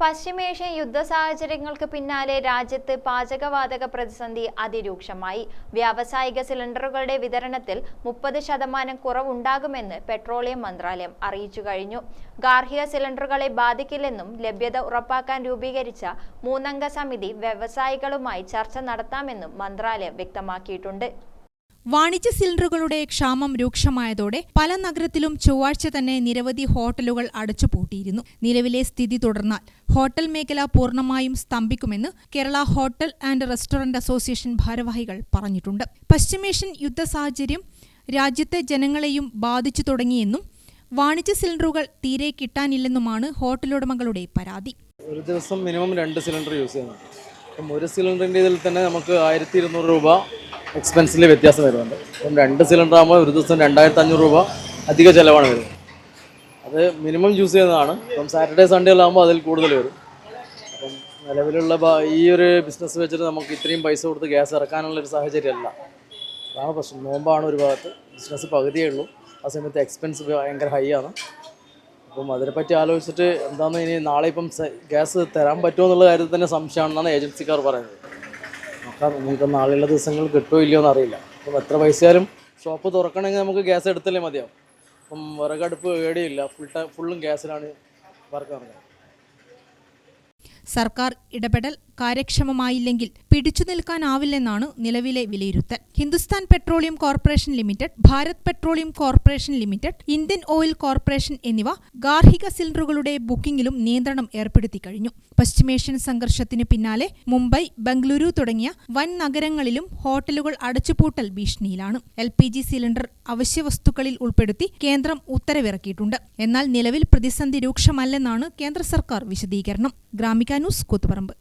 പശ്ചിമേഷ്യൻ യുദ്ധ സാഹചര്യങ്ങൾക്ക് പിന്നാലെ രാജ്യത്ത് പാചകവാതക പ്രതിസന്ധി അതിരൂക്ഷമായി. വ്യാവസായിക സിലിണ്ടറുകളുടെ വിതരണത്തിൽ 30% കുറവുണ്ടാകുമെന്ന് പെട്രോളിയം മന്ത്രാലയം അറിയിച്ചു കഴിഞ്ഞു. ഗാർഹിക സിലിണ്ടറുകളെ ബാധിക്കില്ലെന്നും ലഭ്യത ഉറപ്പാക്കാൻ രൂപീകരിച്ച 3-അംഗ സമിതി വ്യവസായികളുമായി ചർച്ച നടത്താമെന്നും മന്ത്രാലയം വ്യക്തമാക്കിയിട്ടുണ്ട്. വാണിജ്യ സിലിണ്ടറുകളുടെ ക്ഷാമം രൂക്ഷമായതോടെ പല നഗരത്തിലും ചൊവ്വാഴ്ച തന്നെ നിരവധി ഹോട്ടലുകൾ അടച്ചുപൂട്ടിയിരുന്നു. നിലവിലെ സ്ഥിതി തുടർന്നാൽ ഹോട്ടൽ മേഖല പൂർണ്ണമായും സ്തംഭിക്കുമെന്ന് Kerala hotel and restaurant association ഭാരവാഹികൾ പറഞ്ഞിട്ടുണ്ട്. പശ്ചിമേഷ്യൻ യുദ്ധ സാഹചര്യം രാജ്യത്തെ ജനങ്ങളെയും ബാധിച്ചു തുടങ്ങിയെന്നും വാണിജ്യ സിലിണ്ടറുകൾ തീരെ കിട്ടാനില്ലെന്നുമാണ് ഹോട്ടലുടമകളുടെ പരാതി. ഒരു ദിവസം മിനിമം 2 സിലിണ്ടർ യൂസ് ചെയ്യുന്നുണ്ട്. അപ്പം ഒരു സിലിണ്ടറിൻ്റെ ഇതിൽ തന്നെ നമുക്ക് 1200 രൂപ എക്സ്പെൻസിൽ വ്യത്യാസം വരുന്നുണ്ട്. അപ്പം 2 സിലിണ്ടർ ആകുമ്പോൾ ഒരു ദിവസം 2500 രൂപ അധിക ചിലവാണ് വരുന്നത്. അത് മിനിമം യൂസ് ചെയ്യുന്നതാണ്. അപ്പം സാറ്റർഡേ സൺഡേകളാകുമ്പോൾ അതിൽ കൂടുതൽ വരും. അപ്പം നിലവിലുള്ള ഈ ഒരു ബിസിനസ് വെച്ചിട്ട് നമുക്ക് ഇത്രയും പൈസ കൊടുത്ത് ഗ്യാസ് ഇറക്കാനുള്ളൊരു സാഹചര്യമല്ല. അതാണ് പ്രശ്നം. നോമ്പാണ് ഒരു ഭാഗത്ത്, ബിസിനസ് പകുതിയേ ഉള്ളൂ. ആ സമയത്ത് എക്സ്പെൻസ് ഭയങ്കര ഹൈ ആണ്. അപ്പം അതിനെപ്പറ്റി ആലോചിച്ചിട്ട് എന്താണെന്ന് ഇനി നാളെ ഇപ്പം ഗ്യാസ് തരാൻ പറ്റുമോ എന്നുള്ള കാര്യത്തിൽ തന്നെ സംശയമാണെന്നാണ് ഏജൻസിക്കാർ പറയുന്നത്. നോക്കാം, നിങ്ങൾക്ക് നാളെയുള്ള ദിവസങ്ങൾ കിട്ടുമോ ഇല്ലയോ എന്നറിയില്ല. അപ്പം എത്ര പൈസയാലും ഷോപ്പ് തുറക്കണമെങ്കിൽ നമുക്ക് ഗ്യാസ് എടുത്തല്ലേ മതിയാവും. അപ്പം വിറകടുപ്പ് ഏടിയില്ല, ഫുള്ളും ഗ്യാസിലാണ് വർക്ക് നടക്കുന്നത്. സർക്കാർ ഇടപെടൽ കാര്യക്ഷമമായില്ലെങ്കിൽ പിടിച്ചു നിൽക്കാനാവില്ലെന്നാണ് നിലവിലെ വിലയിരുത്തൽ. Hindustan petroleum corporation limited, Bharat petroleum corporation limited, Indian oil corporation എന്നിവ ഗാർഹിക സിലിണ്ടറുകളുടെ ബുക്കിംഗിലും നിയന്ത്രണം ഏർപ്പെടുത്തി കഴിഞ്ഞു. പശ്ചിമേഷ്യൻ സംഘർഷത്തിന് പിന്നാലെ മുംബൈ, ബംഗളൂരു തുടങ്ങിയ വൻ നഗരങ്ങളിലും ഹോട്ടലുകൾ അടച്ചുപൂട്ടൽ ഭീഷണിയിലാണ്. LPG സിലിണ്ടർ അവശ്യവസ്തുക്കളിൽ ഉൾപ്പെടുത്തി കേന്ദ്രം ഉത്തരവിറക്കിയിട്ടുണ്ട്. എന്നാൽ നിലവിൽ പ്രതിസന്ധി രൂക്ഷമല്ലെന്നാണ് കേന്ദ്ര സർക്കാർ വിശദീകരണം. ഗ്രാമിക ന്യൂസ്, കൂത്തുപറമ്പ്.